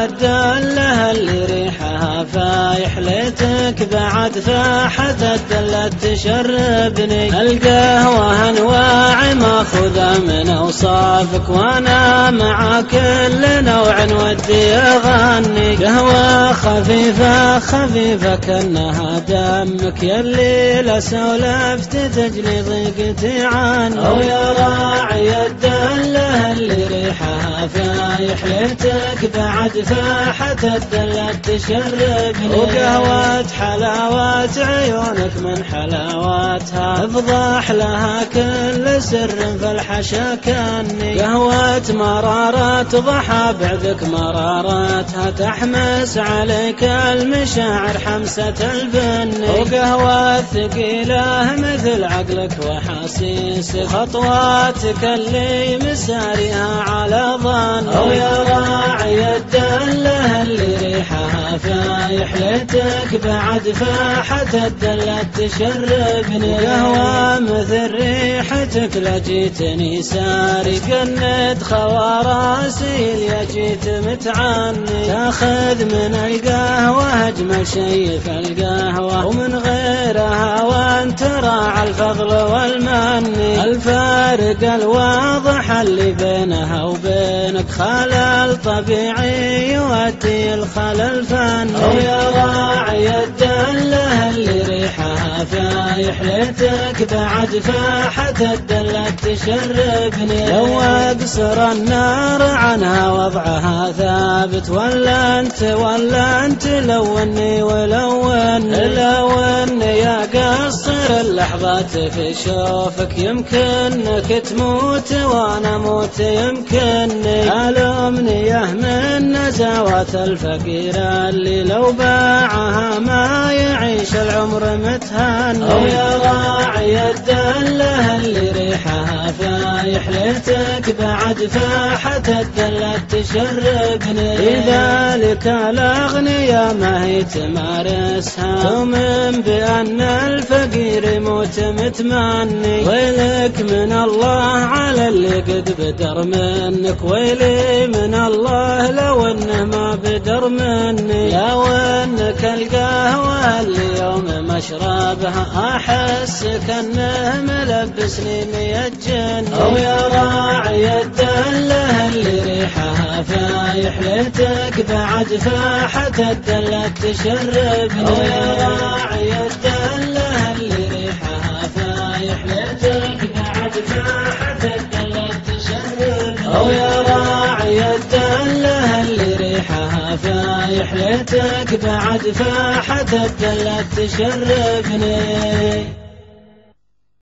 الدلة اللي ريحها فايح ليتك بعد فاحت الدلة تشربني. القهوة أنواع ماخذة من أوصافك وأنا مع كل نوع ودي أغني. قهوة خفيفة خفيفة كأنها دمك يلي لسولفت تجلي ضيقتي عني. أو يا راعي الدلة اللي ريحها فايح ليتك بعد فاحت الدلة تشربني. وقهوة حلاوة عيونك من حلاوتها افضح لها كل سر في الحشا كاني. قهوة مرارة ضحى بعدك مرارتها تحمس عليك المشاعر حمسة البني. وقهوة ثقيلة مثل عقلك وحاسيسك خطواتك اللي مساريها على ظن. أو يا راعي الدلة اللي ريحها فايح ليتك بعد فاحت الدلة تشربني. قهوة مثل ريحتك لجيتني ساري قنت خواراسي يا جيت متعني. تاخذ من القهوة أجمل شي في القهوة ومن غيرها وانت راعى الفضل والمني. الفارق الواضح اللي بينها وبينك خلل طبيعي يؤدي الخلل فني. أو يا راعي الدلة اللي ريحها فايح ليتك بعد فاحت الدلة تشربني. لو أقصر النار عنها وضعها ثابت ولا أنت لوني لوني يا قصر اللحظات في شوفك. يمكنك تموت وانا اموت يمكنني. ألومني من نزاوات الفقير اللي لو باعها ما يعيش العمر متهني. أو يا راعي الدلة اللي ريحها فايح ليتك بعد فاحت الدلة تشربني. لذلك الأغنياء ما هي تمارسها تؤمن بأن الفقير يموت متمني. ويلك من الله على اللي قد بدر منك ويلي من الله لو انه ما بدر مني. لو انك القهوة اللي يوم مشربها احس كأنه ملبسني 100 جن. أو يا راعي الدلة اللي ريحها فايح ليتك بعد فاحت الدلة تشربني. أو يا راعي الدلة اللي ريحها فايح ليتك بعد فاحت الدلة تشربني. أو يا راعي الدلة اللي ريحها فايح ليتك بعد فاحت الدلة تشربني.